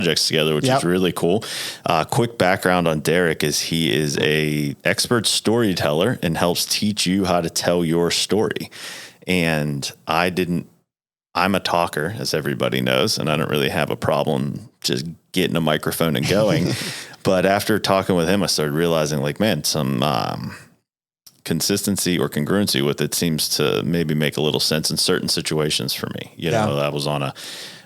projects together, which is really cool. Quick background on Derrick is he is a expert storyteller and helps teach you how to tell your story. And I'm a talker, as everybody knows, and I don't really have a problem just getting a microphone and going. But after talking with him, I started realizing, like, man, some consistency or congruency with it seems to maybe make a little sense in certain situations for me. You know, I was on a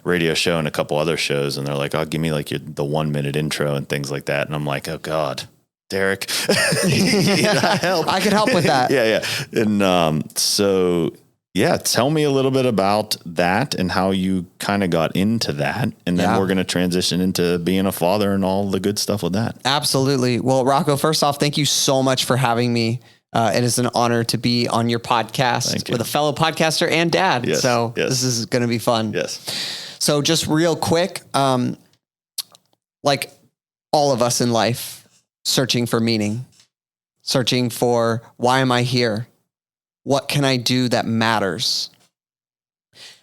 radio show and a couple other shows, and they're like, "Oh, give me like the 1 minute intro and things like that." And I'm like, "Oh God, Derrick, help! I can help with that." Yeah. And so tell me a little bit about that and how you kind of got into that, and then we're going to transition into being a father and all the good stuff with that. Absolutely. Well, Rocco, first off, thank you so much for having me. It is an honor to be on your podcast with a fellow podcaster and dad. This is going to be fun. Yes. So just real quick, like all of us in life, searching for meaning, searching for why am I here? What can I do that matters?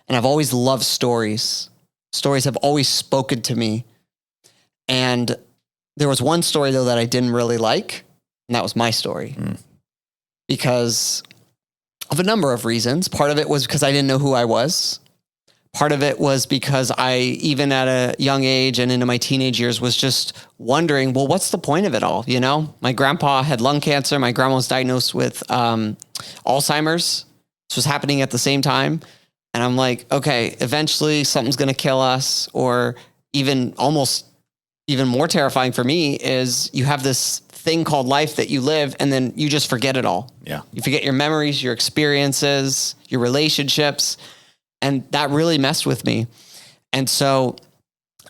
And I've always loved stories. Stories have always spoken to me. And there was one story though that I didn't really like, and that was my story. Because of a number of reasons. Part of it was because I didn't know who I was. Part of it was because I, even at a young age and into my teenage years, was just wondering, well, what's the point of it all? You know, my grandpa had lung cancer. My grandma was diagnosed with Alzheimer's. This was happening at the same time. And I'm like, okay, eventually something's going to kill us. Or even more terrifying for me is you have this thing called life that you live, and then you just forget it all. Yeah. You forget your memories, your experiences, your relationships. And that really messed with me. And so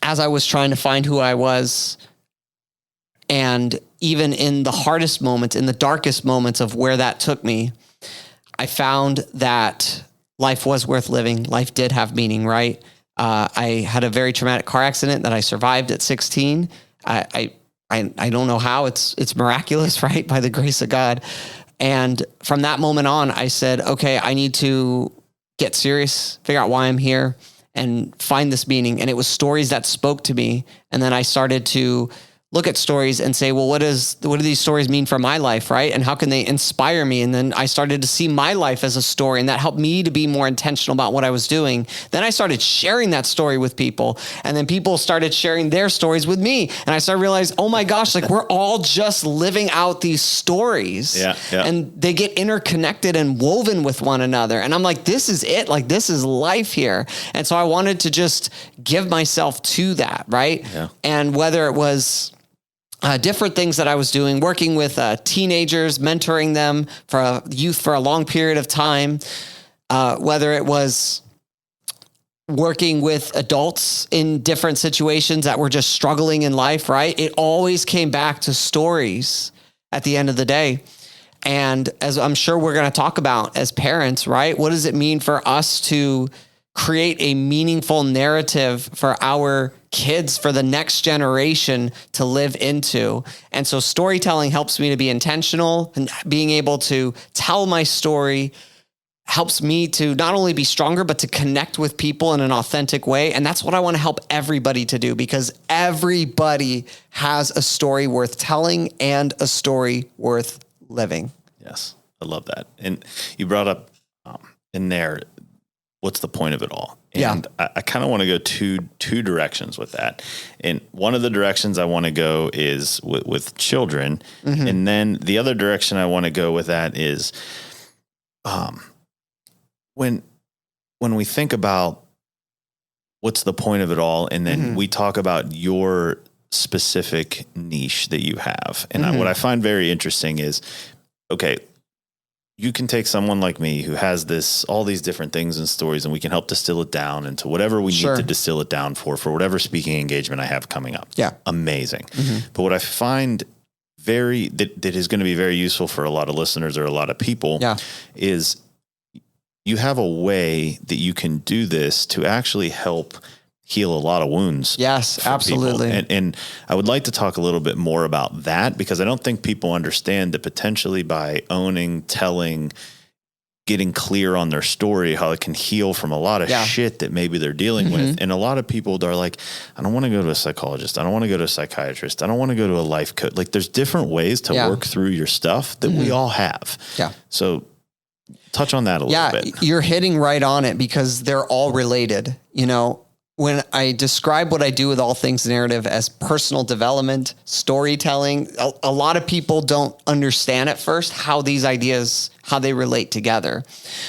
as I was trying to find who I was, and even in the hardest moments, in the darkest moments of where that took me, I found that life was worth living. Life did have meaning, right? I had a very traumatic car accident that I survived at 16. I don't know how. It's miraculous, right? By the grace of God. And from that moment on, I said, okay, I need to get serious, figure out why I'm here, and find this meaning. And it was stories that spoke to me. And then I started to look at stories and say, well, what do these stories mean for my life, right? And how can they inspire me? And then I started to see my life as a story, and that helped me to be more intentional about what I was doing. Then I started sharing that story with people, and then people started sharing their stories with me. And I started realizing, oh my gosh, like we're all just living out these stories, and they get interconnected and woven with one another. And I'm like, this is it. Like, this is life here. And so I wanted to just give myself to that, right? Yeah. And whether it was different things that I was doing, working with teenagers, mentoring them for youth for a long period of time, whether it was working with adults in different situations that were just struggling in life, right? It always came back to stories at the end of the day. And as I'm sure we're going to talk about as parents, right? What does it mean for us to create a meaningful narrative for our kids, for the next generation to live into? And so storytelling helps me to be intentional, and being able to tell my story helps me to not only be stronger, but to connect with people in an authentic way. And that's what I want to help everybody to do, because everybody has a story worth telling and a story worth living. Yes. I love that. And you brought up in there, what's the point of it all? And I kind of want to go two directions with that. And one of the directions I want to go is with children. Mm-hmm. And then the other direction I want to go with that is when we think about what's the point of it all, and then we talk about your specific niche that you have. And what I find very interesting is, okay, you can take someone like me who has all these different things and stories, and we can help distill it down into whatever we need to distill it down for whatever speaking engagement I have coming up. Yeah. Amazing. Mm-hmm. But what I find that is going to be very useful for a lot of listeners or a lot of people is you have a way that you can do this to actually help heal a lot of wounds. Yes, absolutely. And I would like to talk a little bit more about that, because I don't think people understand that potentially by owning, telling, getting clear on their story, how it can heal from a lot of shit that maybe they're dealing with. And a lot of people are like, I don't want to go to a psychologist. I don't want to go to a psychiatrist. I don't want to go to a life coach. Like there's different ways to work through your stuff that we all have. Yeah. So touch on that a little bit. You're hitting right on it because they're all related. You know, when I describe what I do with All Things Narrative as personal development, storytelling, a lot of people don't understand at first how these ideas, how they relate together.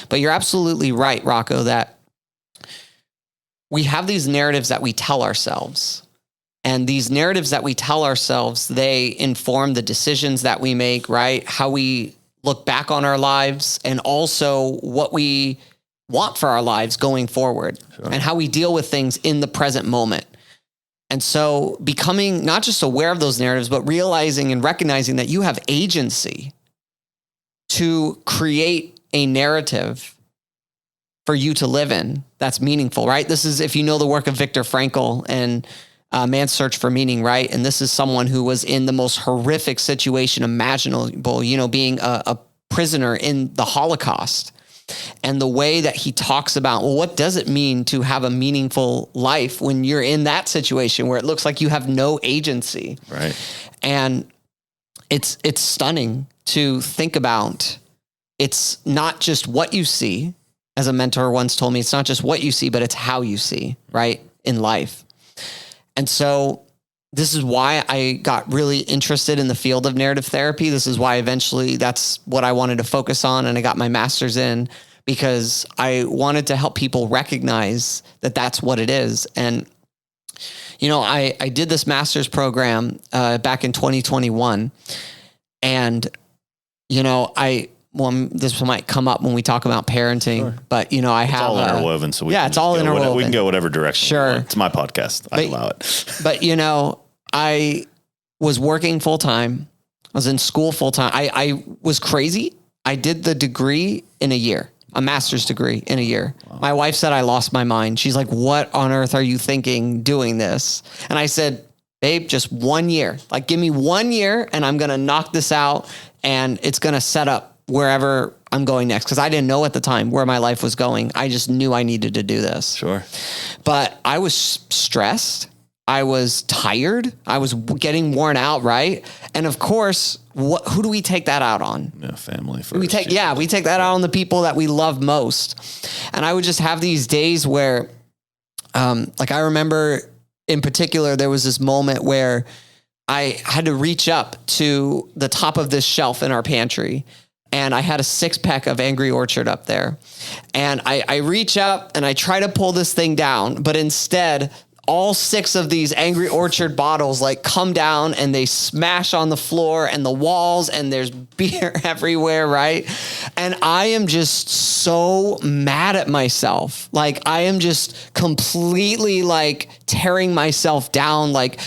But you're absolutely right, Rocco, that we have these narratives that we tell ourselves. And these narratives that we tell ourselves, they inform the decisions that we make, right? How we look back on our lives and also what we want for our lives going forward and how we deal with things in the present moment. And so becoming not just aware of those narratives, but realizing and recognizing that you have agency to create a narrative for you to live in that's meaningful, right? This is, if you know the work of Viktor Frankl and Man's Search for Meaning, right? And this is someone who was in the most horrific situation imaginable, you know, being a prisoner in the Holocaust. And the way that he talks about, well, what does it mean to have a meaningful life when you're in that situation where it looks like you have no agency? Right. And it's stunning to think about. It's not just what you see. As a mentor once told me, it's not just what you see, but it's how you see, right, in life. And so this is why I got really interested in the field of narrative therapy. This is why eventually that's what I wanted to focus on. And I got my master's in because I wanted to help people recognize that that's what it is. And, you know, I did this master's program back in 2021. And, you know, this might come up when we talk about parenting, but you know, it's all interwoven. So it's all interwoven. We can go whatever direction. Sure. It's my podcast. I allow it. But you know, I was working full time. I was in school full time. I was crazy. I did the degree in a year, a master's degree in a year. Wow. My wife said I lost my mind. She's like, what on earth are you thinking doing this? And I said, babe, just 1 year. Like, give me 1 year and I'm going to knock this out and it's going to set up wherever I'm going next. Cause I didn't know at the time where my life was going. I just knew I needed to do this. Sure. But I was stressed. I was tired. I was getting worn out. Right. And of course, who do we take that out on? Yeah, family first. We take that out on the people that we love most. And I would just have these days where, like I remember in particular, there was this moment where I had to reach up to the top of this shelf in our pantry. And I had a 6-pack of Angry Orchard up there. And I reach up and I try to pull this thing down, but instead all 6 of these Angry Orchard bottles like come down and they smash on the floor and the walls and there's beer everywhere, right? And I am just so mad at myself. Like I am just completely like tearing myself down. Like,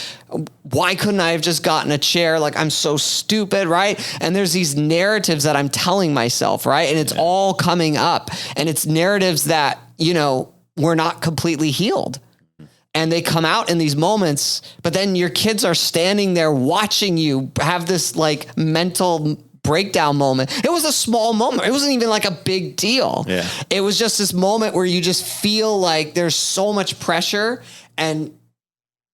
why couldn't I have just gotten a chair? Like, I'm so stupid, right? And there's these narratives that I'm telling myself, right? And it's all coming up. And it's narratives that, you know, we're not completely healed. And they come out in these moments, but then your kids are standing there watching you have this like mental breakdown moment. It was a small moment. It wasn't even like a big deal. Yeah. It was just this moment where you just feel like there's so much pressure and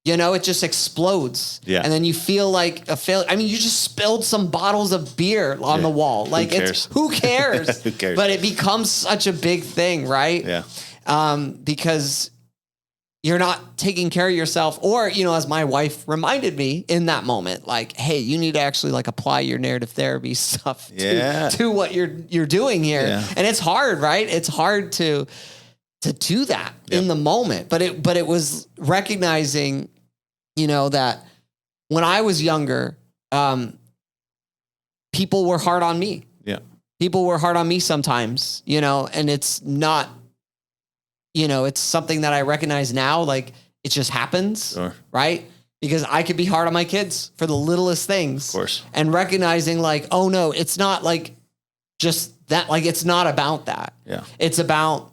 you know, it just explodes. Yeah. And then you feel like a failure. I mean, you just spilled some bottles of beer on the wall. Like who cares? Who cares? But it becomes such a big thing, right? Yeah. Because you're not taking care of yourself. Or, you know, as my wife reminded me in that moment, like, hey, you need to actually like apply your narrative therapy stuff to what you're doing here. Yeah. And it's hard, right? It's hard to do that in the moment. But it was recognizing, you know, that when I was younger, people were hard on me. Yeah. People were hard on me sometimes, you know, and it's not, you know, it's something that I recognize now. Like it just happens, right? Because I could be hard on my kids for the littlest things. Of course. And recognizing like, oh no, it's not like just that, like, it's not about that. Yeah. It's about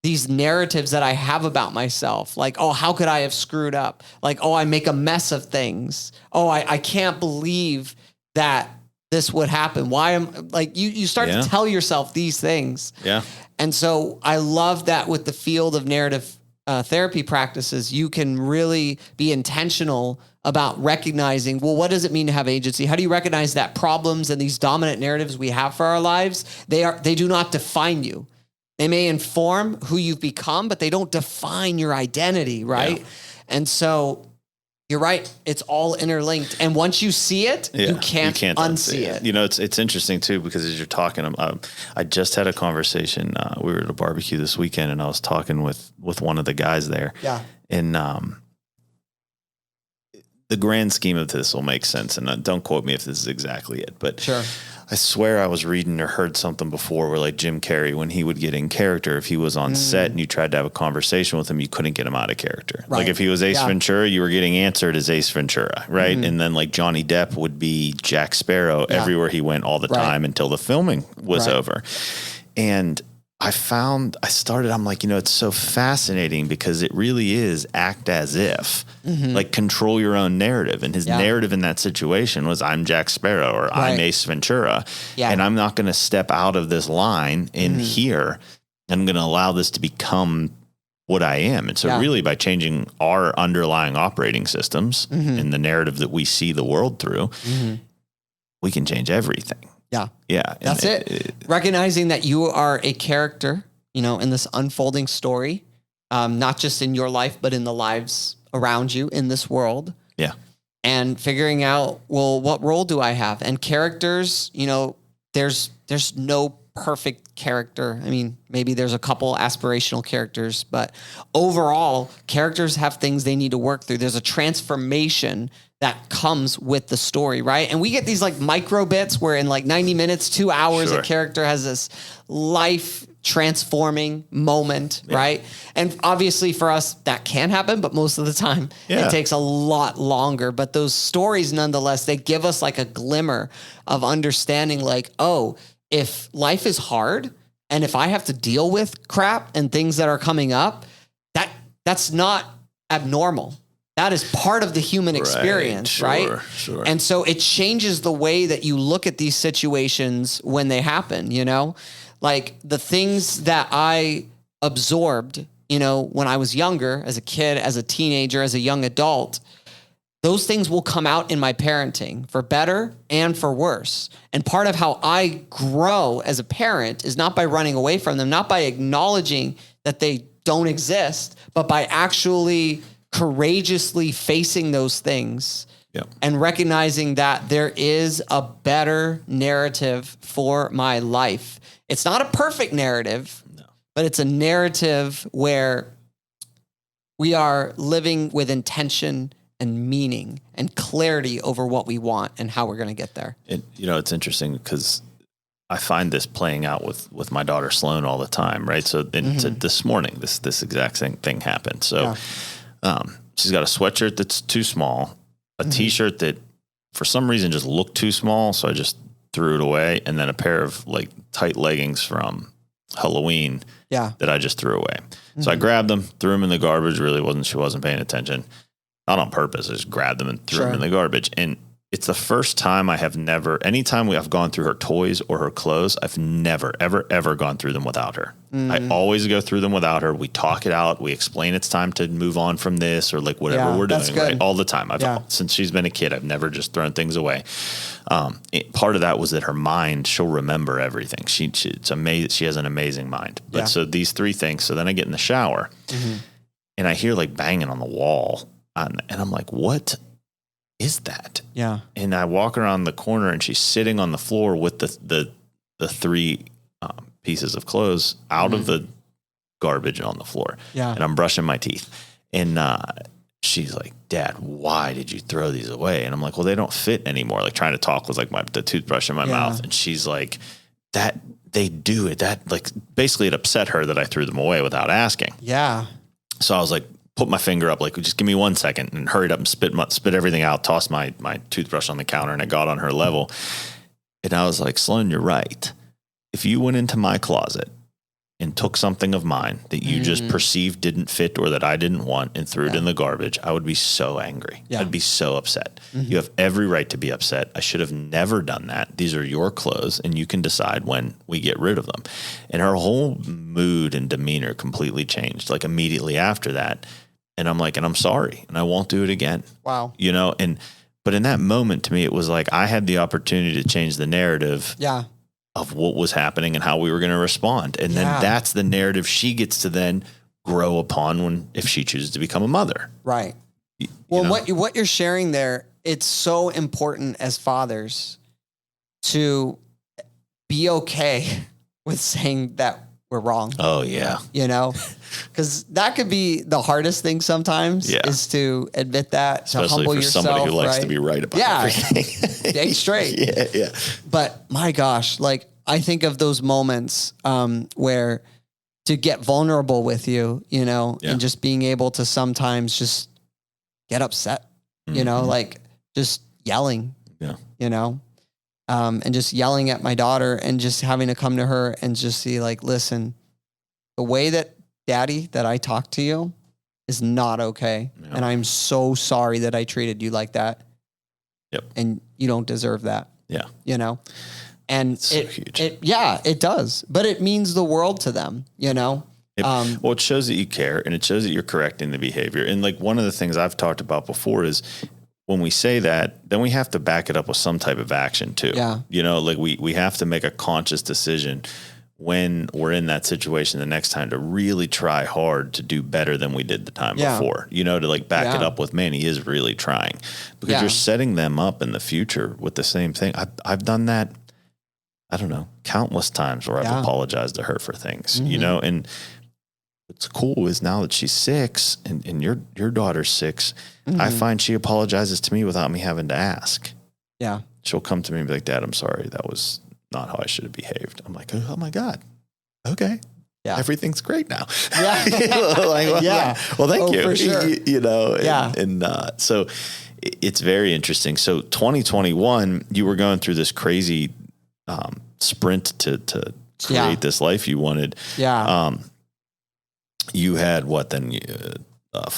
these narratives that I have about myself. Like, oh, how could I have screwed up? Like, oh, I make a mess of things. Oh, I can't believe that this would happen? Why am like you start to tell yourself these things. Yeah. And so I love that with the field of narrative therapy practices, you can really be intentional about recognizing, well, what does it mean to have agency? How do you recognize that problems and these dominant narratives we have for our lives, they do not define you. They may inform who you've become, but they don't define your identity, right? Yeah. And so you're right. It's all interlinked. And once you see it, you can't unsee it. You know, it's interesting too, because as you're talking, I just had a conversation. We were at a barbecue this weekend and I was talking with one of the guys there. Yeah. And, the grand scheme of this will make sense. And don't quote me if this is exactly it, but sure. I swear I was reading or heard something before where like Jim Carrey, when he would get in character, if he was on set and you tried to have a conversation with him, you couldn't get him out of character. Right. Like if he was Ace Ventura, you were getting answered as Ace Ventura. Right. And then like Johnny Depp would be Jack Sparrow everywhere he went all the time until the filming was over. And I'm like, it's so fascinating because it really is act as if, like control your own narrative. And his narrative in that situation was I'm Jack Sparrow or I'm Ace Ventura. Yeah. And I'm not going to step out of this line in here. I'm going to allow this to become what I am. And so really by changing our underlying operating systems in the narrative that we see the world through, we can change everything. Yeah. Yeah. That's it. Recognizing that you are a character, in this unfolding story, not just in your life, but in the lives around you in this world. Yeah. And figuring out, well, what role do I have? And characters, there's no perfect character. I mean, maybe there's a couple aspirational characters, but overall, characters have things they need to work through. There's a transformation that comes with the story, right? And we get these like micro bits where in like 90 minutes, 2 hours, a character has this life transforming moment, right? And obviously for us, that can happen, but most of the time it takes a lot longer. But those stories, nonetheless, they give us like a glimmer of understanding like, oh, if life is hard and if I have to deal with crap and things that are coming up, that's not abnormal. That is part of the human experience, right? Sure. And so it changes the way that you look at these situations when they happen, Like the things that I absorbed, when I was younger, as a kid, as a teenager, as a young adult, those things will come out in my parenting for better and for worse. And part of how I grow as a parent is not by running away from them, not by acknowledging that they don't exist, but by actually courageously facing those things and recognizing that there is a better narrative for my life. It's not a perfect narrative, but it's a narrative where we are living with intention and meaning and clarity over what we want and how we're going to get there. It's interesting because I find this playing out with my daughter Sloan all the time, right? So this morning, this exact same thing happened. So she's got a sweatshirt that's too small, a t-shirt that for some reason just looked too small. So I just threw it away. And then a pair of like tight leggings from Halloween that I just threw away. So I grabbed them, threw them in the garbage. She wasn't paying attention. Not on purpose. I just grabbed them and threw them in the garbage. And it's the first time anytime we have gone through her toys or her clothes, I've never, ever, ever gone through them without her. I always go through them without her. We talk it out. We explain it's time to move on from this or like whatever we're doing, right? All the time. Since she's been a kid, I've never just thrown things away. Part of that was that her mind, she'll remember everything. It's amazing. She has an amazing mind. But so these three things. So then I get in the shower and I hear like banging on the wall and I'm like, what is that? Yeah. And I walk around the corner and she's sitting on the floor with the three pieces of clothes out of the garbage on the floor. Yeah. And I'm brushing my teeth. And she's like, Dad, why did you throw these away? And I'm like, well, they don't fit anymore. Like trying to talk with like the toothbrush in my mouth. And she's like, that they do it. That like basically it upset her that I threw them away without asking. Yeah. So I was like, put my finger up, like, just give me 1 second, and hurried up and spit everything out, tossed my toothbrush on the counter, and I got on her level. And I was like, Sloan, you're right. If you went into my closet and took something of mine that you just perceived didn't fit or that I didn't want and threw it in the garbage, I would be so angry. Yeah. I'd be so upset. You have every right to be upset. I should have never done that. These are your clothes and you can decide when we get rid of them. And her whole mood and demeanor completely changed like immediately after that. And I'm like, and I'm sorry and I won't do it again. Wow. You know, but in that moment to me, it was like I had the opportunity to change the narrative. Yeah. Of what was happening and how we were going to respond. And then that's the narrative she gets to then grow upon if she chooses to become a mother. Right. Well, what you're sharing there, it's so important as fathers to be okay with saying that we're wrong. Oh yeah. You know, because that could be the hardest thing sometimes is to admit that, especially to humble for yourself. Somebody who likes to be right about everything. Stay straight. Yeah. But my gosh, like I think of those moments where to get vulnerable with you, you know, and just being able to sometimes just get upset, you know, like just yelling, you know, and just yelling at my daughter and just having to come to her and just see like, listen, the way that Daddy, that I talk to you is not okay. Yeah. And I'm so sorry that I treated you like that. Yep. And you don't deserve that. Yeah. You know, and it's so huge. It does, but it means the world to them, you know? Well, it shows that you care and it shows that you're correcting the behavior. And like one of the things I've talked about before is when we say that, then we have to back it up with some type of action too. Yeah. You know, like we have to make a conscious decision when we're in that situation the next time to really try hard to do better than we did the time before, you know, to like back it up with, man, he is really trying because you're setting them up in the future with the same thing. I've done that. I don't know, countless times where I've apologized to her for things, you know, and what's cool is now that she's 6 and your daughter's 6, I find she apologizes to me without me having to ask. Yeah. She'll come to me and be like, Dad, I'm sorry. That was not how I should have behaved. I'm like, oh my God. Okay. Yeah. Everything's great now. Yeah. Well, thank you. For sure. You know, and so it's very interesting. So 2021, you were going through this crazy sprint to create this life you wanted. Yeah. You had what then? A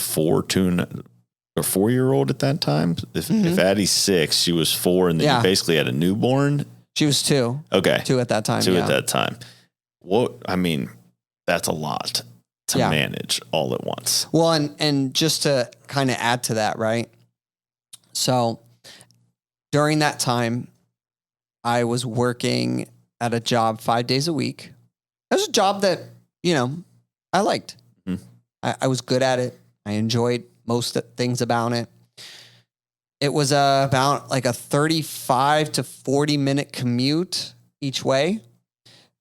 4-year-old at that time. If Addie's 6, she was 4, and then you basically had a newborn. She was 2. Okay, 2 at that time. 2 at that time. What I mean, that's a lot to manage all at once. Well, and just to kind of add to that, right? So during that time, I was working at a job 5 days a week. It was a job that, you know, I liked. I was good at it. I enjoyed most things about it. It was about like a 35 to 40 minute commute each way.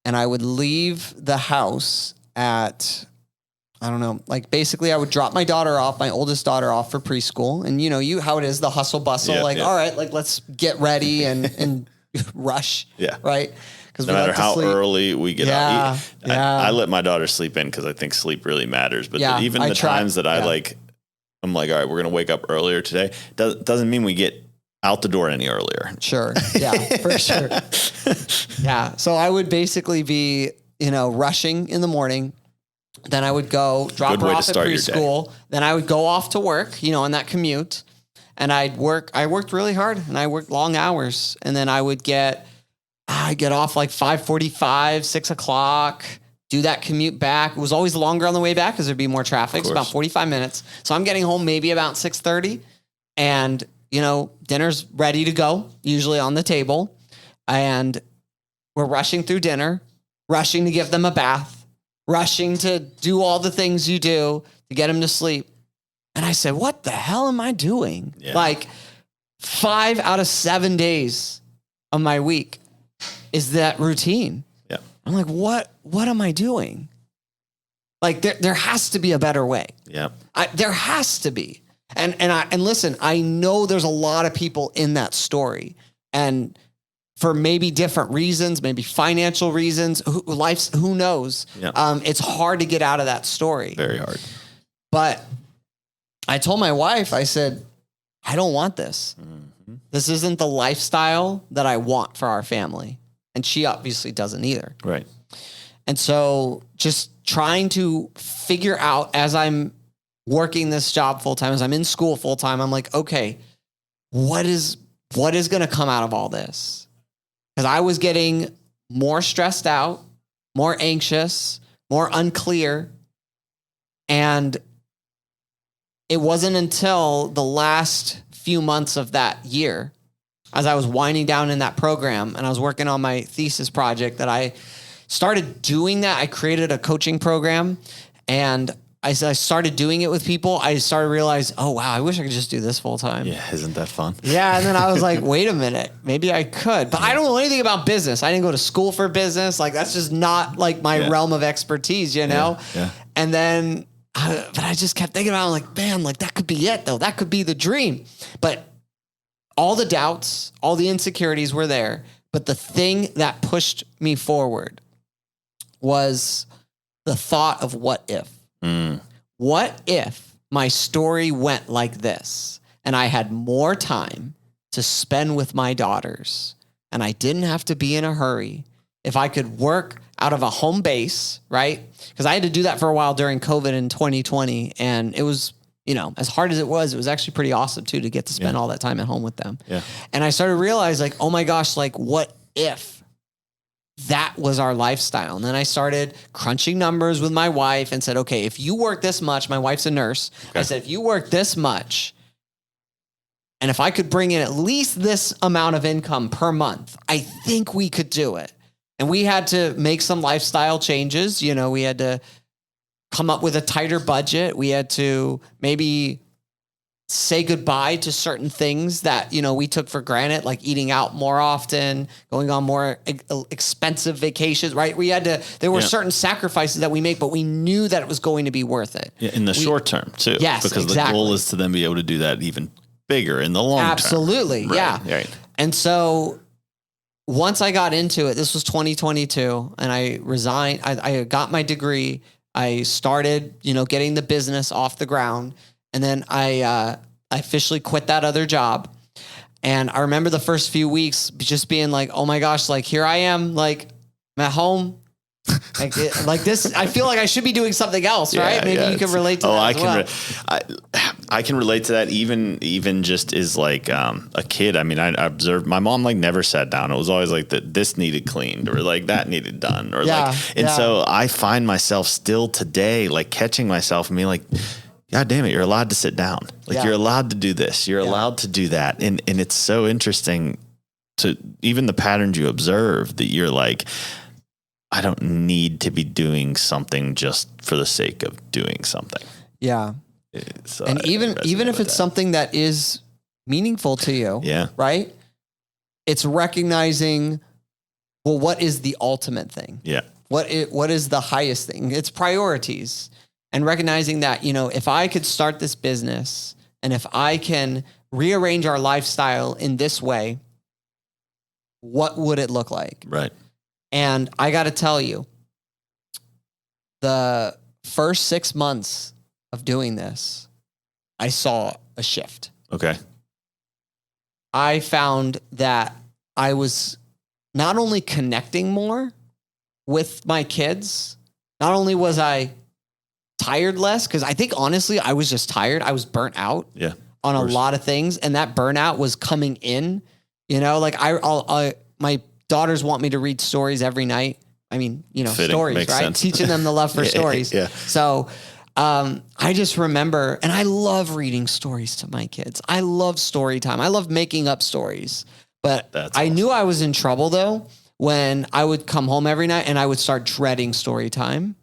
And I would leave the house at, I don't know, like basically I would drop my daughter off, my oldest daughter off for preschool. And you know, how it is, the hustle bustle, all right, like let's get ready and rush. Yeah. Right. No matter how early we get up. I let my daughter sleep in because I think sleep really matters. But even the times that I'm like, all right, we're going to wake up earlier today. Doesn't mean we get out the door any earlier. Sure. Yeah, for sure. Yeah. So I would basically be, you know, rushing in the morning. Then I would go drop her off at preschool. Then I would go off to work, you know, on that commute. And I worked really hard and I worked long hours. And then I get off like 5:45, 6 o'clock, do that commute back. It was always longer on the way back because there'd be more traffic. It's about 45 minutes. So I'm getting home maybe about 6:30 and, you know, dinner's ready to go, usually on the table. And we're rushing through dinner, rushing to give them a bath, rushing to do all the things you do to get them to sleep. And I said, what the hell am I doing? Yeah. Like 5 out of 7 days of my week is that routine. Yeah. I'm like, what am I doing? Like there has to be a better way. Yeah. There has to be. And listen, I know there's a lot of people in that story and for maybe different reasons, maybe financial reasons, who knows? Yeah. It's hard to get out of that story. Very hard. But I told my wife, I said, I don't want this. Mm-hmm. This isn't the lifestyle that I want for our family. And she obviously doesn't either. Right. And so just trying to figure out as I'm working this job full time, as I'm in school full time, I'm like, okay, what is going to come out of all this? Because I was getting more stressed out, more anxious, more unclear. And it wasn't until the last few months of that year, as I was winding down in that program and I was working on my thesis project, that I started doing that. I created a coaching program, and I started doing it with people. I started to realize, oh, wow, I wish I could just do this full time. Yeah. Isn't that fun? Yeah. And then I was like, wait a minute, maybe I could. But I don't know anything about business. I didn't go to school for business. Like, that's just not like my realm of expertise, you know? Yeah. And then, but I just kept thinking about it, like, man, like that could be it though. That could be the dream. But all the doubts, all the insecurities were there. But the thing that pushed me forward was the thought of what if. What if my story went like this and I had more time to spend with my daughters and I didn't have to be in a hurry? If I could work out of a home base, right? Because I had to do that for a while during COVID in 2020. And it was, you know, as hard as it was actually pretty awesome too, to get to spend all that time at home with them. Yeah. And I started to realize, like, oh my gosh, like, what if that was our lifestyle? And then I started crunching numbers with my wife and said, okay, if you work this much, my wife's a nurse. Okay. I said, if you work this much, and if I could bring in at least this amount of income per month, I think we could do it. And we had to make some lifestyle changes. You know, we had to come up with a tighter budget. We had to maybe say goodbye to certain things that, you know, we took for granted, like eating out more often, going on more expensive vacations, right? There were certain sacrifices that we make, but we knew that it was going to be worth it. Yeah, in the short term too. Yes, because the goal is to then be able to do that even bigger in the long term. Absolutely. Right, yeah. Right. And so once I got into it, this was 2022, and I resigned. I got my degree. I started, you know, getting the business off the ground. And then I officially quit that other job. And I remember the first few weeks just being like, oh my gosh, like, here I am, like, I'm at home. Like this, I feel like I should be doing something else, right? Maybe you can relate to that as well. I can relate to that even just as like a kid. I mean, I observed my mom like never sat down. It was always like this needed cleaned or like that needed done or so I find myself still today like catching myself and being like, God damn it, you're allowed to sit down. Like you're allowed to do this. You're allowed to do that. And it's so interesting to even the patterns you observe that you're like, I don't need to be doing something just for the sake of doing something. Yeah. So and even if it's something that is meaningful to you, right? It's recognizing, well, what is the ultimate thing? Yeah. What is the highest thing? It's priorities. And recognizing that, you know, if I could start this business and if I can rearrange our lifestyle in this way, what would it look like? Right. And I got to tell you, the first 6 months of doing this, I saw a shift. Okay. I found that I was not only connecting more with my kids, not only was I tired less, because I think honestly, I was just tired. I was burnt out on a lot of things. And that burnout was coming in, you know, like my daughters want me to read stories every night. I mean, you know, fitting, stories, right? Sense. Teaching them the love for stories. Yeah. So I just remember, and I love reading stories to my kids. I love story time. I love making up stories. But I knew I was in trouble though when I would come home every night and I would start dreading story time.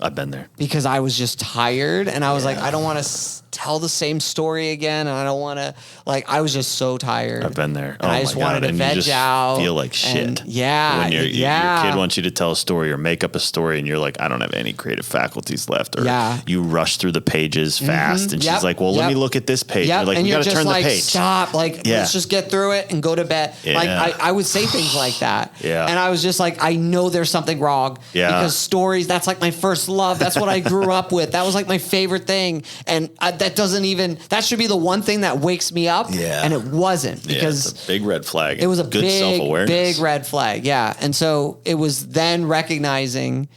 I've been there because I was just tired and I was like, I don't want to tell the same story again. And I don't want to, like, I was just so tired. I've been there. And I just wanted to veg out. Feel like shit. When your kid wants you to tell a story or make up a story and you're like, I don't have any creative faculties left. Or you rush through the pages fast and she's like, well, let me look at this page. You're like, you got to turn the page. Stop. Like, let's just get through it and go to bed. Like I would say things like that. And I was just like, I know there's something wrong because stories, that's that's like my first love. That's what I grew up with. That was like my favorite thing. And that should be the one thing that wakes me up. Yeah. And it wasn't, because it's a big red flag. it was a good self-awareness. big red flag. Yeah. And so it was then recognizing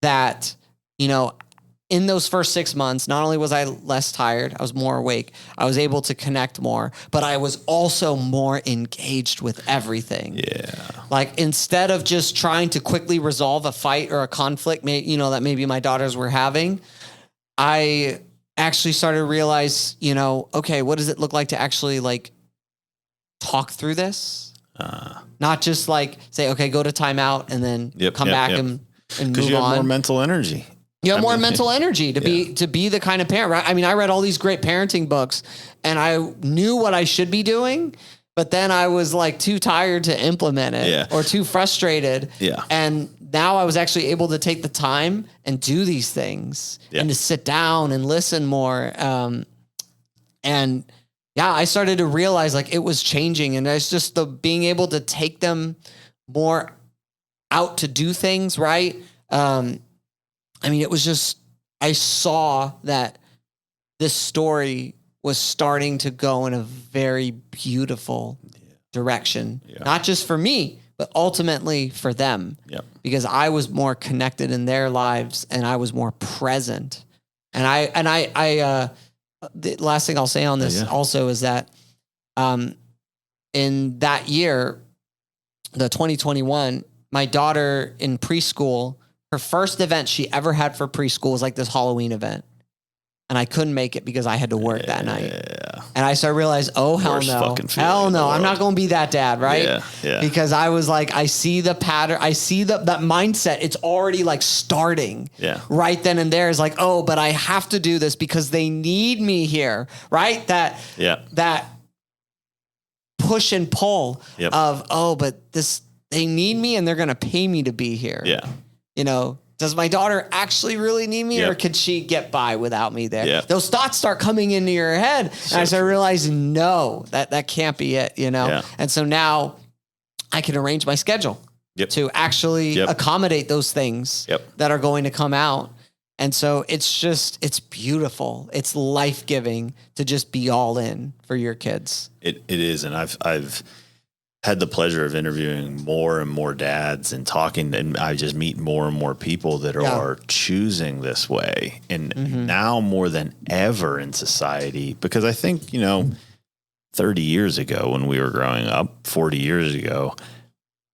that, in those first 6 months, not only was I less tired, I was more awake, I was able to connect more, but I was also more engaged with everything. Yeah. Like, instead of just trying to quickly resolve a fight or a conflict, that maybe my daughters were having, I actually started to realize, okay, what does it look like to actually like talk through this? Not just like say, okay, go to timeout and then come back and move on. Because you have more mental energy. You have more mental energy to be the kind of parent, right? I mean, I read all these great parenting books and I knew what I should be doing, but then I was like too tired to implement it or too frustrated. Yeah. And now I was actually able to take the time and do these things and to sit down and listen more. I started to realize like it was changing, and it's just the being able to take them more out to do things, right? It was just, I saw that this story was starting to go in a very beautiful direction, not just for me, but ultimately for them, because I was more connected in their lives and I was more present. And the last thing I'll say on this also is that, in that year, the 2021, my daughter in preschool, her first event she ever had for preschool was like this Halloween event. And I couldn't make it because I had to work that night. And I started to realize, hell no, I'm not going to be that dad, right? Yeah. Because I was like, I see the pattern. I see that mindset. It's already like starting right then and there. Is like, oh, but I have to do this because they need me here, right? That push and pull of, but they need me and they're going to pay me to be here. Yeah. Does my daughter actually really need me, or could she get by without me there? Yeah. Those thoughts start coming into your head. And I started realizing, no, that can't be it, Yeah. And so now I can arrange my schedule to actually accommodate those things that are going to come out. And so it's beautiful. It's life-giving to just be all in for your kids. It is. And I've had the pleasure of interviewing more and more dads and talking, and I just meet more and more people that are choosing this way. And now more than ever in society, because I think, 30 years ago when we were growing up, 40 years ago,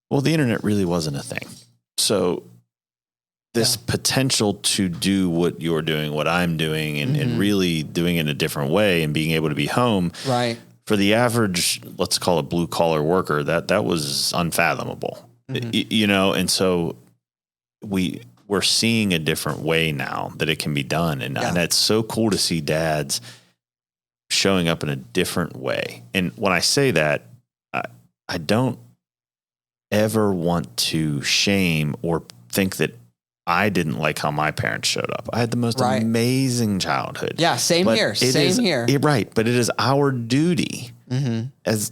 the internet really wasn't a thing. So this potential to do what you're doing, what I'm doing, and really doing it in a different way and being able to be home. Right. For the average, let's call it blue collar worker, that was unfathomable, and so we're seeing a different way now that it can be done. And that's so cool to see dads showing up in a different way. And when I say that, I don't ever want to shame or think that I didn't like how my parents showed up. I had the most amazing childhood. Yeah, same here. Right. But it is our duty as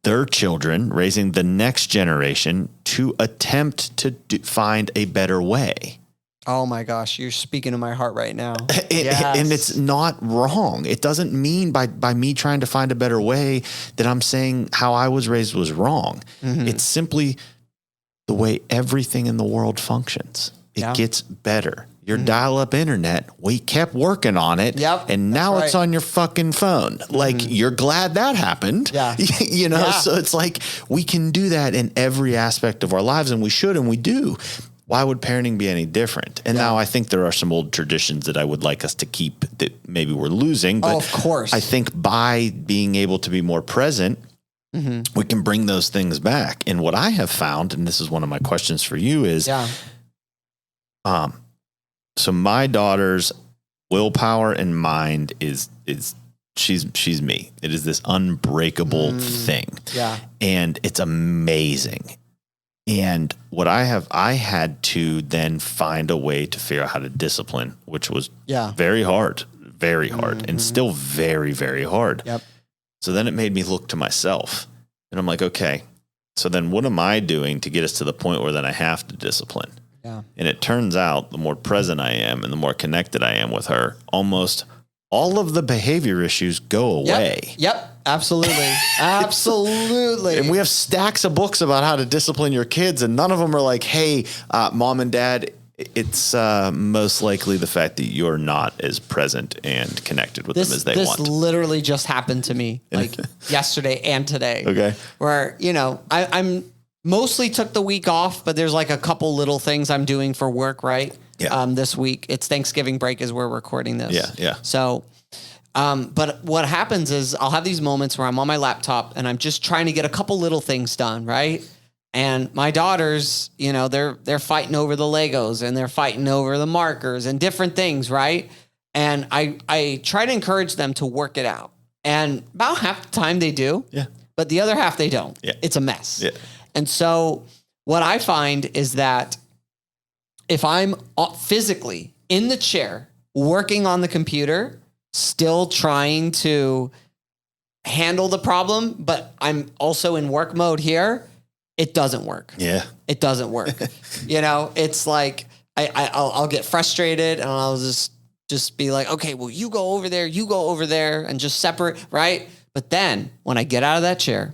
their children, raising the next generation, to attempt to find a better way. Oh my gosh, you're speaking to my heart right now. And it's not wrong. It doesn't mean by me trying to find a better way that I'm saying how I was raised was wrong. It's simply the way everything in the world functions. It gets better. Your dial-up internet, we kept working on it. Yep, and now it's on your fucking phone. Like, you're glad that happened. Yeah. So it's like we can do that in every aspect of our lives, and we should, and we do. Why would parenting be any different? And now I think there are some old traditions that I would like us to keep that maybe we're losing. But of course. I think by being able to be more present, we can bring those things back. And what I have found, and this is one of my questions for you, is, so my daughter's willpower and mind is she's me. It is this unbreakable thing. Yeah. And it's amazing. And what I had to then find a way to figure out how to discipline, which was very hard, and still very, very hard. Yep. So then it made me look to myself, and I'm like, okay, so then what am I doing to get us to the point where then I have to discipline? Yeah. And it turns out the more present I am and the more connected I am with her, almost all of the behavior issues go away. Yep. Absolutely. Absolutely. And we have stacks of books about how to discipline your kids, and none of them are like, hey, mom and dad, it's most likely the fact that you're not as present and connected with them as they want. This literally just happened to me like yesterday and today. Okay. Where, I'm mostly took the week off, but there's like a couple little things I'm doing for work, right? Yeah. This week. It's Thanksgiving break as we're recording this. Yeah, yeah. So, but what happens is I'll have these moments where I'm on my laptop and I'm just trying to get a couple little things done, right? And my daughters, they're fighting over the Legos and they're fighting over the markers and different things, right? And I try to encourage them to work it out. And about half the time they do. Yeah. But the other half they don't. Yeah. It's a mess. Yeah. And so what I find is that if I'm physically in the chair working on the computer, still trying to handle the problem, but I'm also in work mode here, it doesn't work. Yeah. It doesn't work. It's like I'll get frustrated and I'll just be like, okay, well, you go over there and just separate, right? But then when I get out of that chair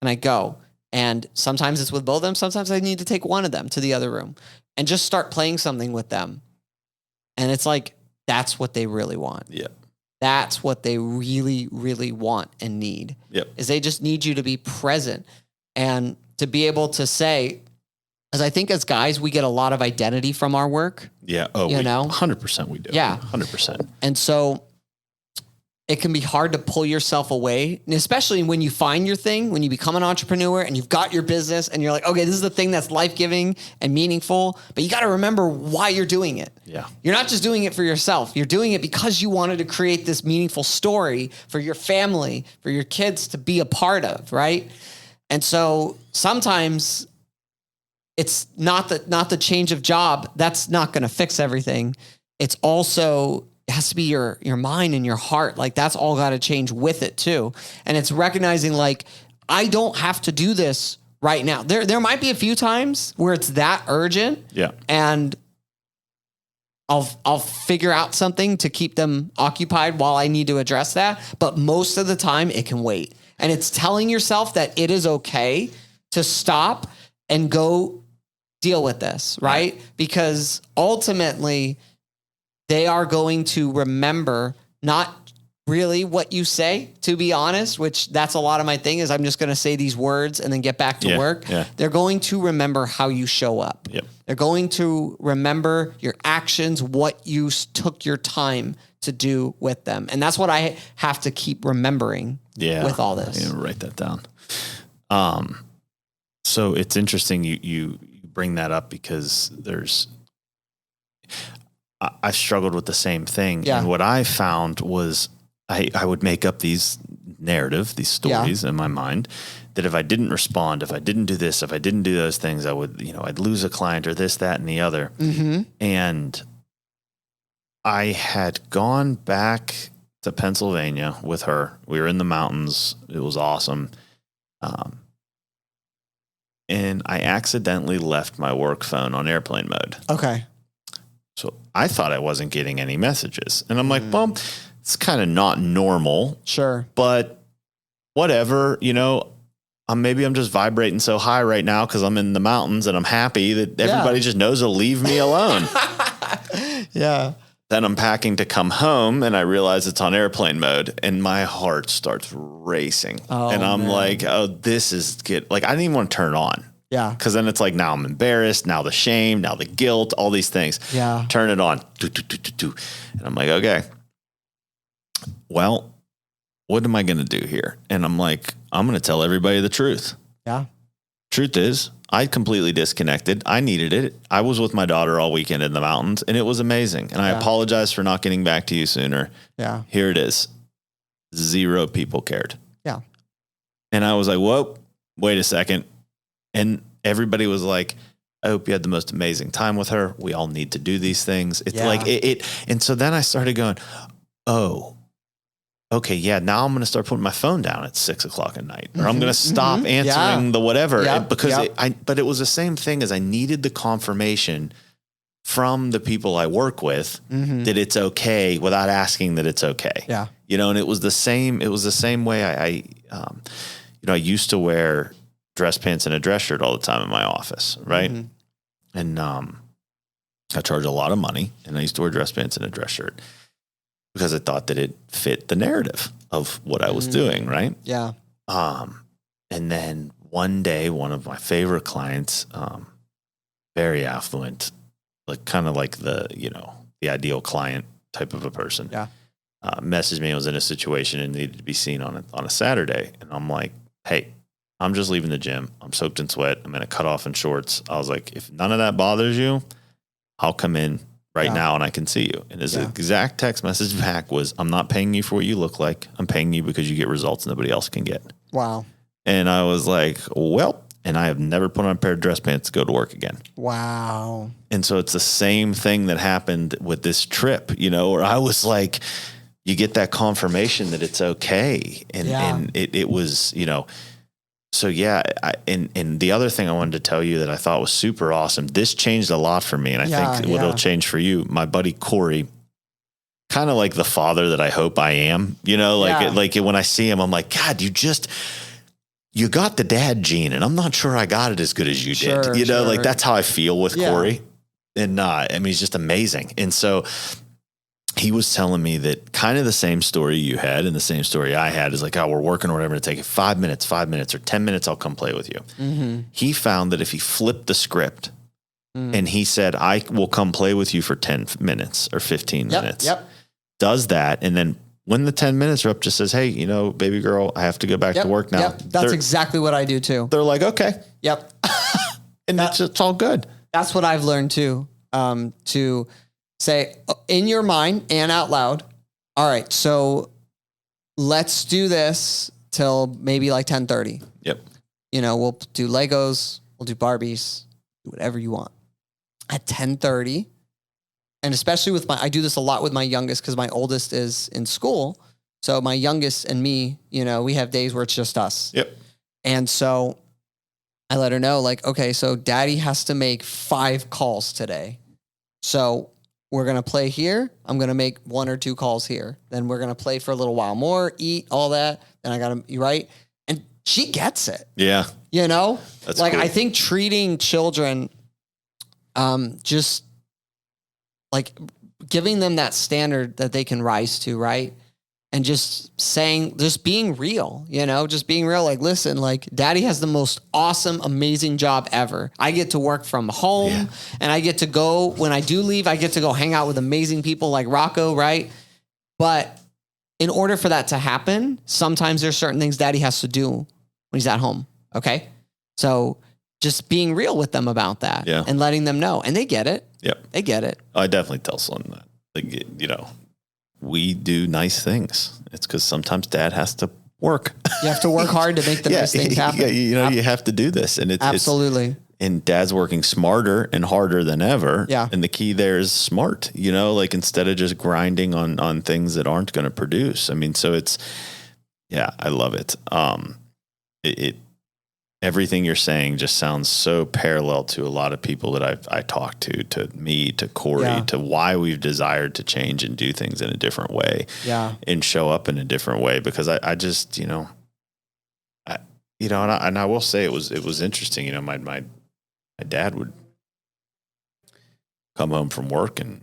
and I go, and sometimes it's with both of them, sometimes I need to take one of them to the other room and just start playing something with them. And it's like, that's what they really want. Yeah. That's what they really, really want and need. Yep. Is they just need you to be present and to be able to say, as I think as guys, we get a lot of identity from our work. Yeah. Oh, 100% we do. Yeah. 100%. And so it can be hard to pull yourself away, and especially when you find your thing, when you become an entrepreneur and you've got your business and you're like, okay, this is the thing that's life-giving and meaningful, but you got to remember why you're doing it. Yeah. You're not just doing it for yourself. You're doing it because you wanted to create this meaningful story for your family, for your kids to be a part of, right? And so sometimes it's not the change of job. That's not going to fix everything. It's also, it has to be your mind and your heart. Like that's all got to change with it too. And it's recognizing like, I don't have to do this right now. There might be a few times where it's that urgent. Yeah. And I'll figure out something to keep them occupied while I need to address that. But most of the time it can wait. And it's telling yourself that it is okay to stop and go deal with this, right? Because ultimately they are going to remember not really what you say, to be honest, which that's a lot of my thing is I'm just going to say these words and then get back to work. Yeah. They're going to remember how you show up. Yep. They're going to remember your actions, what you took your time to do with them. And that's what I have to keep remembering with all this. Yeah, write that down. So it's interesting you bring that up because I've struggled with the same thing. Yeah. And what I found was I would make up these stories in my mind that if I didn't respond, if I didn't do this, if I didn't do those things, I would, I'd lose a client or this, that, and the other. Mm-hmm. And I had gone back to Pennsylvania with her. We were in the mountains. It was awesome. And I accidentally left my work phone on airplane mode. Okay. So I thought I wasn't getting any messages. And I'm like, well, it's kind of not normal. Sure. But whatever, maybe I'm just vibrating so high right now because I'm in the mountains and I'm happy that everybody just knows to leave me alone. Yeah. Then I'm packing to come home and I realize it's on airplane mode and my heart starts racing. Oh, and I'm man. like, oh, this is good. Like, I didn't even want to turn it on. Yeah. Cause then it's like, now I'm embarrassed. Now the shame, now the guilt, all these things. Yeah. Turn it on. And I'm like, okay, well, what am I going to do here? And I'm like, I'm going to tell everybody the truth. Yeah. Truth is, I completely disconnected. I needed it. I was with my daughter all weekend in the mountains and it was amazing. And I apologize for not getting back to you sooner. Yeah. Here it is. 0 people cared. Yeah. And I was like, whoa, wait a second. And everybody was like, I hope you had the most amazing time with her. We all need to do these things. It's like it. And so then I started going, oh, okay, yeah, now I'm going to start putting my phone down at 6:00 at night, or I'm going to stop answering the whatever, because but it was the same thing as I needed the confirmation from the people I work with that it's okay without asking that it's okay. Yeah. And it was the same way I used to wear dress pants and a dress shirt all the time in my office. Right. And, I charge a lot of money, and I used to wear dress pants and a dress shirt because I thought that it fit the narrative of what I was doing. Right. Yeah. And then one day, one of my favorite clients, very affluent, like kind of like the ideal client type of a person. Yeah. Messaged me. I was in a situation and needed to be seen on a Saturday. And I'm like, hey, I'm just leaving the gym. I'm soaked in sweat. I'm in a cutoff and shorts. I was like, if none of that bothers you, I'll come in right now and I can see you. And his exact text message back was, I'm not paying you for what you look like. I'm paying you because you get results nobody else can get. Wow. And I was like, well, and I have never put on a pair of dress pants to go to work again. Wow. And so it's the same thing that happened with this trip, where I was like, you get that confirmation that it's okay. And it was, so yeah. And the other thing I wanted to tell you that I thought was super awesome, this changed a lot for me. And I think what it'll change for you, my buddy Corey, kind of like the father that I hope I am, like when I see him, I'm like, God, you got the dad gene, and I'm not sure I got it as good as you did. Like that's how I feel with Corey. And he's just amazing. And so he was telling me that kind of the same story you had and the same story I had is like, oh, we're working or whatever to take it 5 minutes or 10 minutes. I'll come play with you. He found that if he flipped the script and he said, I will come play with you for 10 minutes or 15 minutes, does that. And then when the 10 minutes are up, just says, hey, baby girl, I have to go back to work now. That's exactly what I do too. They're like, okay. Yep. And it's all good. That's what I've learned too, to say in your mind and out loud. All right. So let's do this till maybe like 10:30. Yep. We'll do Legos, we'll do Barbies, do whatever you want at 10:30. And especially I do this a lot with my youngest because my oldest is in school. So my youngest and me, we have days where it's just us. Yep. And so I let her know, like, okay, so daddy has to make 5 calls today. So we're going to play here. I'm going to make 1 or 2 calls here. Then we're going to play for a little while more, eat, all that. Then I got to, you right? And she gets it. Yeah. That's like, cool. I think treating children, just like giving them that standard that they can rise to, right? And just being real, just being real. Like, listen, like daddy has the most awesome, amazing job ever. I get to work from home and I get to go, when I do leave, I get to go hang out with amazing people like Rocco, right? But in order for that to happen, sometimes there's certain things daddy has to do when he's at home. Okay. So just being real with them about that and letting them know. And they get it. Yep. They get it. I definitely tell someone that, like, we do nice things. It's because sometimes dad has to work. You have to work hard to make the nice things happen. You have to do this. And absolutely. And dad's working smarter and harder than ever. Yeah. And the key there is smart, like instead of just grinding on things that aren't going to produce. I mean, so I love it. Everything you're saying just sounds so parallel to a lot of people that I talked to me, to Corey, to why we've desired to change and do things in a different way and show up in a different way. Because I just, and I will say it was interesting. My dad would come home from work and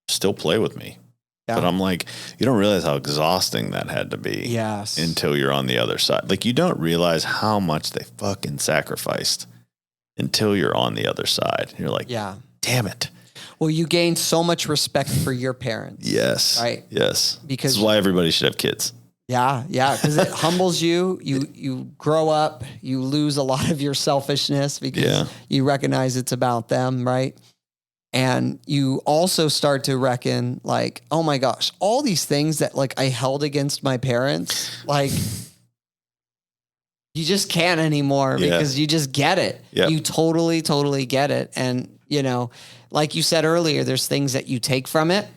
still play with me. Yeah. But I'm like, you don't realize how exhausting that had to be until you're on the other side. Like, you don't realize how much they fucking sacrificed until you're on the other side. You're like, damn it. Well, you gain so much respect for your parents. Yes. Right? Yes. Because this is why everybody should have kids. Yeah. Yeah. Because it humbles you. You grow up, you lose a lot of your selfishness because you recognize it's about them. Right. And you also start to reckon like, oh my gosh, all these things that like I held against my parents, like you just can't anymore because you just get it. Yep. You totally get it. And like you said earlier, there's things that you take from it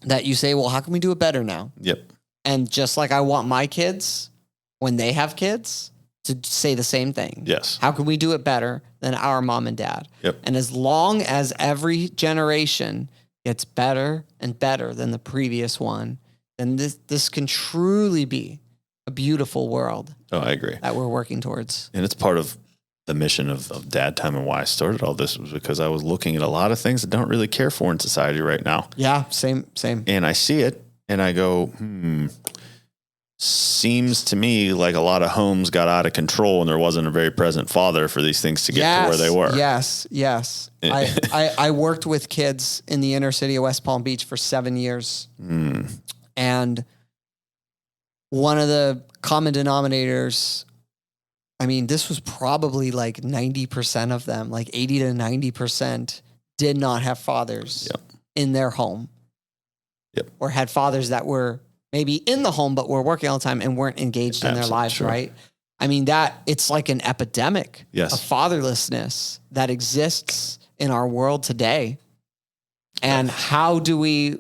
that you say, well, how can we do it better now? Yep. And just like I want my kids when they have kids to say the same thing. Yes. How can we do it better than our mom and dad? Yep. And as long as every generation gets better and better than the previous one, then this can truly be a beautiful world. Oh, I agree. That we're working towards. And it's part of the mission of Dad Time, and why I started all this was because I was looking at a lot of things that don't really care for in society right now. Yeah, same. And I see it and I go, seems to me like a lot of homes got out of control and there wasn't a very present father for these things to get to where they were. Yes. I worked with kids in the inner city of West Palm Beach for 7 years. And one of the common denominators, I mean, this was probably like 90% of them, like 80 to 90% did not have fathers in their home. Or had fathers that were maybe in the home, but were working all the time and weren't engaged in their lives, right? I mean, it's like an epidemic of fatherlessness that exists in our world today. And how do we,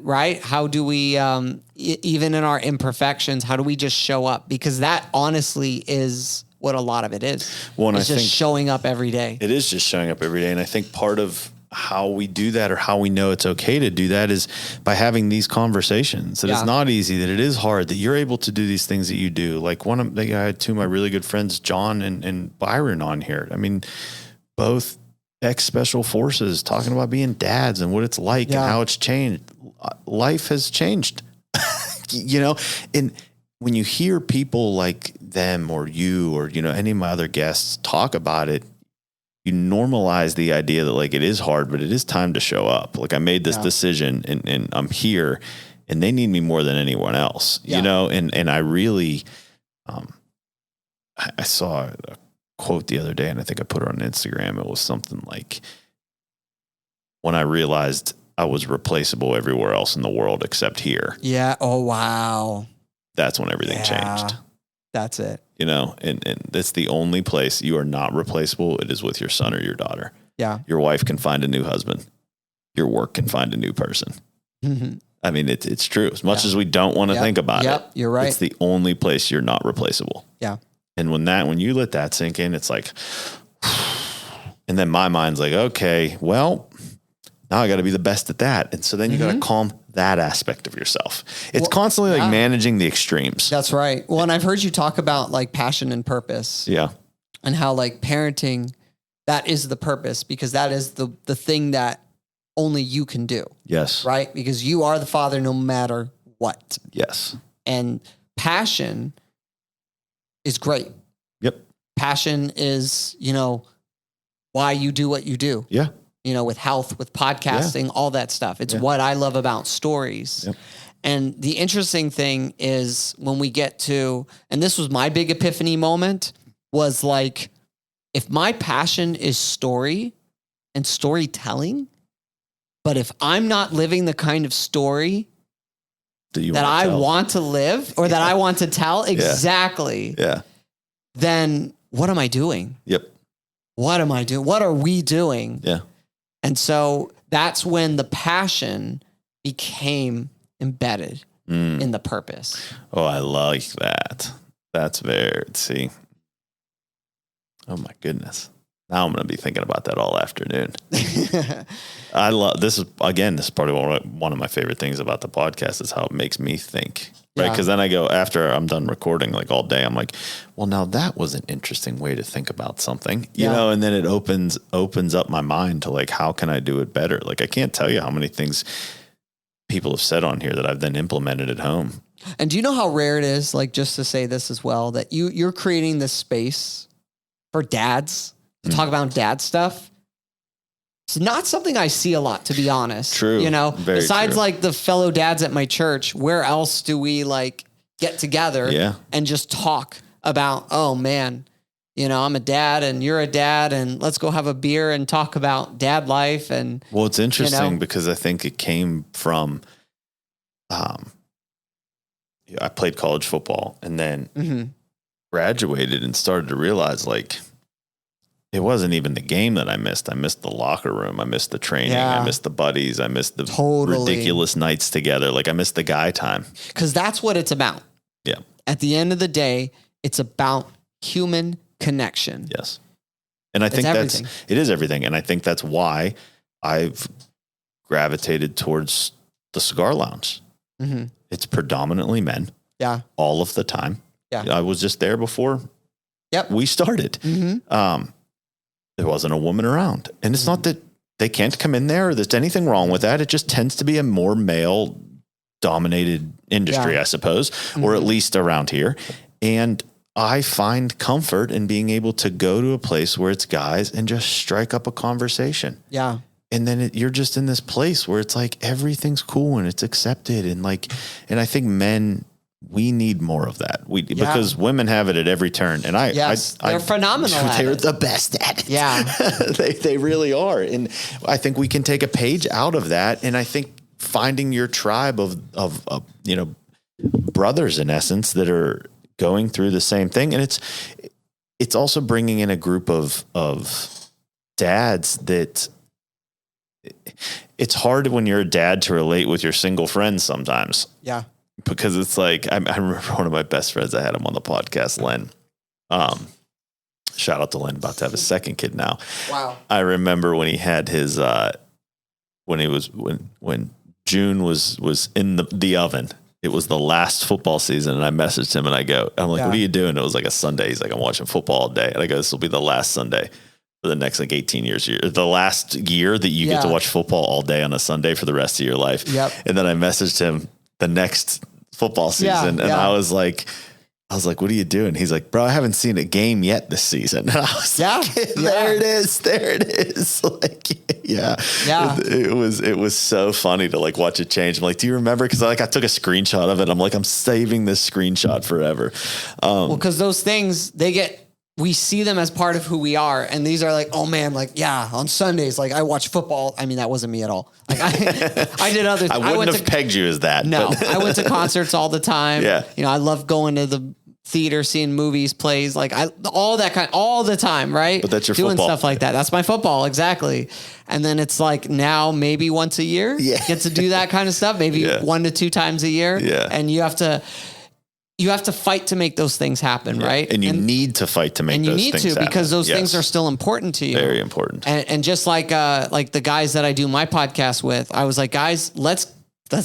even in our imperfections, how do we just show up? Because that honestly is what a lot of it is. Well, it's just showing up every day. It is just showing up every day. And I think part of how we do that, or how we know it's okay to do that, is by having these conversations. That it's not easy, that it is hard, that you're able to do these things that you do. Like I had two of my really good friends, John and Byron, on here. I mean, both ex-special forces, talking about being dads and what it's like and how it's changed. Life has changed, and when you hear people like them or you or, any of my other guests talk about it, you normalize the idea that like it is hard, but it is time to show up. Like I made this decision and I'm here and they need me more than anyone else, and I really, I saw a quote the other day and I think I put it on Instagram. It was something like, when I realized I was replaceable everywhere else in the world except here. Yeah. Oh, wow. That's when everything changed. That's it. And that's the only place you are not replaceable. It is with your son or your daughter. Yeah. Your wife can find a new husband. Your work can find a new person. Mm-hmm. I mean, it's true. As much as we don't want to think about it. You're right. It's the only place you're not replaceable. Yeah. And when you let that sink in, it's like, and then my mind's like, okay, well, now I got to be the best at that. And so then you got to calm that aspect of yourself. It's constantly like managing the extremes. That's right. Well, and I've heard you talk about like passion and purpose. Yeah. And how like parenting, that is the purpose, because that is the thing that only you can do. Yes. Right? Because you are the father no matter what. Yes. And passion is great. Yep. Passion is, why you do what you do. Yeah. With health, with podcasting, all that stuff. It's what I love about stories. Yep. And the interesting thing is when we get to, and this was my big epiphany moment, was like, if my passion is story and storytelling, but if I'm not living the kind of story that I want to live or that I want to tell, exactly, then what am I doing? Yep. What am I doing? What are we doing? Yeah. And so that's when the passion became embedded in the purpose. Oh, I like that. That's see. Oh my goodness. Now I'm going to be thinking about that all afternoon. I love this. Is probably one of my favorite things about the podcast is how it makes me think. Right. Because then I go, after I'm done recording, like all day, I'm like, well, now that was an interesting way to think about something, and then it opens up my mind to like, how can I do it better? Like, I can't tell you how many things people have said on here that I've then implemented at home. And do you know how rare it is, like, just to say this as well, that you're creating this space for dads to talk about dad stuff? It's not something I see a lot, to be honest. True. Very besides true. like the fellow dads at my church, where else do we like get together and just talk about, oh man, I'm a dad and you're a dad and let's go have a beer and talk about dad life. And well, it's interesting because I think it came from, I played college football and then graduated and started to realize like, it wasn't even the game that I missed. I missed the locker room. I missed the training. I missed the buddies. I missed the ridiculous nights together. Like I missed the guy time. Because that's what it's about. Yeah. At the end of the day, it's about human connection. Yes. And I think it is everything. And I think that's why I've gravitated towards the cigar lounge. Mm-hmm. It's predominantly men. Yeah. All of the time. Yeah. I was just there before we started. Mm-hmm. There wasn't a woman around. And it's not that they can't come in there or there's anything wrong with that. It just tends to be a more male dominated industry, I suppose, or at least around here. And I find comfort in being able to go to a place where it's guys and just strike up a conversation. Yeah. And then you're just in this place where it's like everything's cool and it's accepted. And and I think men, we need more of that. Because women have it at every turn. And they're phenomenal at it. They're the best at it. Yeah. they really are. And I think we can take a page out of that. And I think finding your tribe of brothers in essence that are going through the same thing. And it's also bringing in a group of dads that it's hard when you're a dad to relate with your single friends sometimes. Yeah. Because it's like, I remember one of my best friends, I had him on the podcast, Len. Shout out to Len, about to have his second kid now. Wow. I remember when he had his, when June was in the oven, it was the last football season. And I messaged him and I'm like, what are you doing? It was like a Sunday. He's like, I'm watching football all day. And I go, this will be the last Sunday for the next 18 years, the last year that you get to watch football all day on a Sunday for the rest of your life. Yep. And then I messaged him the next football season. And I was like, what are you doing? He's like, bro, I haven't seen a game yet this season. And I was like, there it is. Like, It was so funny to like watch it change. I'm like, do you remember? Cause I took a screenshot of it. I'm like, I'm saving this screenshot forever. Cause those things, we see them as part of who we are. And these are like, oh man, like, on Sundays, like I watch football. I mean, that wasn't me at all. Like I did other things. I wouldn't have pegged you as that. No, I went to concerts all the time. Yeah. I love going to the theater, seeing movies, plays, like all the time. Right. But that's your doing football. Stuff like that. That's my football. Exactly. And then it's like now maybe once a year get to do that kind of stuff. Maybe 1 to 2 times a year. Yeah. And you have to fight to make those things happen, right? And you need to fight to make those things happen. And you need to, because those things are still important to you. Very important. And just like the guys that I do my podcast with, I was like, guys, let's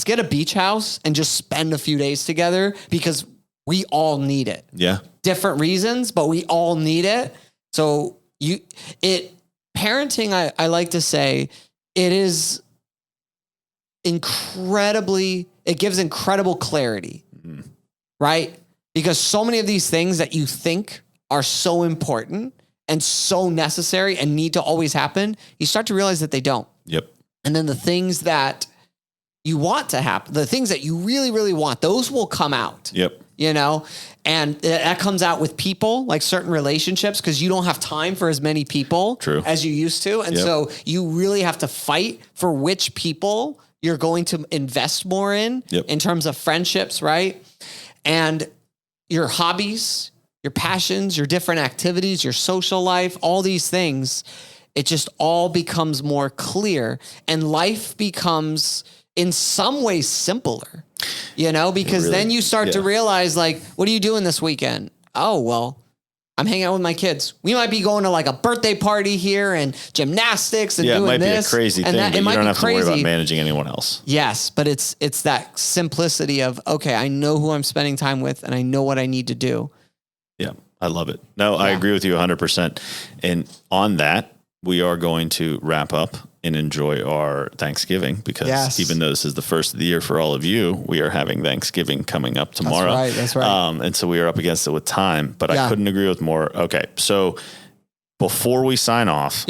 get a beach house and just spend a few days together because we all need it. Yeah. Different reasons, but we all need it. So parenting, I like to say, it is it gives incredible clarity. Mm-hmm. Right? Because so many of these things that you think are so important and so necessary and need to always happen, you start to realize that they don't. Yep. And then the things that you want to happen, the things that you really, really want, those will come out. Yep. And that comes out with people, like certain relationships, because you don't have time for as many people as you used to. And so you really have to fight for which people you're going to invest more in terms of friendships, right? And your hobbies, your passions, your different activities, your social life, all these things, it just all becomes more clear and life becomes in some ways simpler, because then you start to realize like, what are you doing this weekend? Oh, well, I'm hanging out with my kids. We might be going to like a birthday party here and gymnastics and doing this. It might be a crazy thing, but you don't have to worry about managing anyone else. Yes, but it's that simplicity of, okay, I know who I'm spending time with and I know what I need to do. Yeah, I love it. No, I agree with you 100%. And on that, we are going to wrap up and enjoy our Thanksgiving because even though this is the first of the year for all of you, we are having Thanksgiving coming up tomorrow. That's right. And so we are up against it with time, but I couldn't agree with more. Okay. So before we sign off,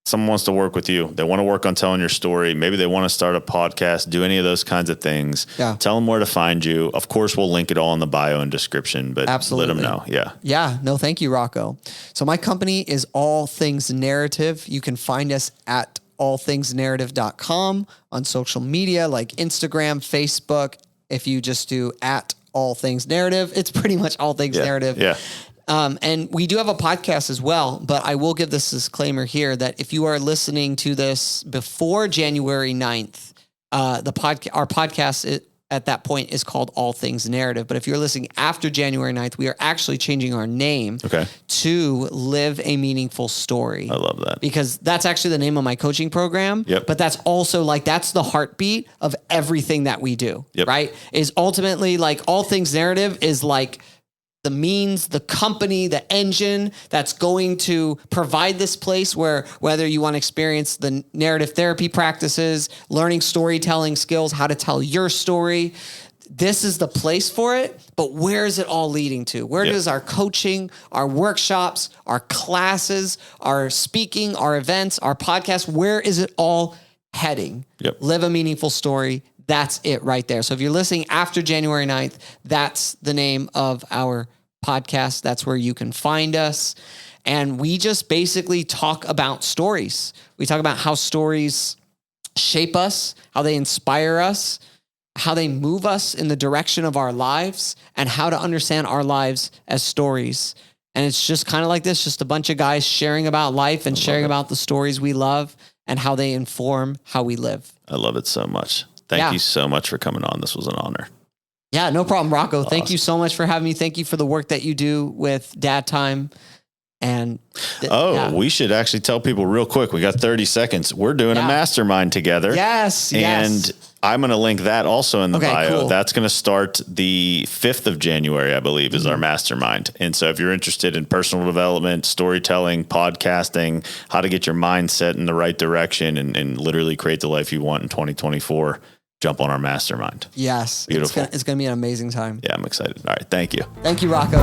someone wants to work with you. They want to work on telling your story. Maybe they want to start a podcast, do any of those kinds of things. Yeah. Tell them where to find you. Of course, we'll link it all in the bio and description, but let them know. Yeah. Yeah. No, thank you, Rocco. So my company is All Things Narrative. You can find us at allthingsnarrative.com on social media like Instagram, Facebook. If you just do at All Things Narrative, it's pretty much All Things Narrative. Yeah. And we do have a podcast as well, but I will give this disclaimer here that if you are listening to this before January 9th, our podcast at that point is called All Things Narrative. But if you're listening after January 9th, we are actually changing our name to Live a Meaningful Story. I love that. Because that's actually the name of my coaching program. Yep. But that's also like, that's the heartbeat of everything that we do, right? Is ultimately like All Things Narrative is like the means, the company, the engine that's going to provide this place where whether you want to experience the narrative therapy practices, learning storytelling skills, how to tell your story, this is the place for it. But where is it all leading to? Where does our coaching, our workshops, our classes, our speaking, our events, our podcast, where is it all heading? Live a Meaningful Story. That's it right there. So if you're listening after January 9th, that's the name of our podcast. That's where you can find us. And we just basically talk about stories. We talk about how stories shape us, how they inspire us, how they move us in the direction of our lives, and how to understand our lives as stories. And it's just kind of like this, just a bunch of guys sharing about life and sharing about the stories we love and how they inform how we live. I love it so much. Thank you so much for coming on. This was an honor. Yeah, no problem, Rocco. Awesome. Thank you so much for having me. Thank you for the work that you do with Dad Time. And we should actually tell people real quick. We got 30 seconds. We're doing a mastermind together. Yes. And I'm going to link that also in the bio. Cool. That's going to start the 5th of January, I believe, is our mastermind. And so if you're interested in personal development, storytelling, podcasting, how to get your mindset in the right direction and literally create the life you want in 2024, jump on our mastermind. Yes. Beautiful. It's going to be an amazing time. Yeah, I'm excited. All right. Thank you. Thank you, Rocco.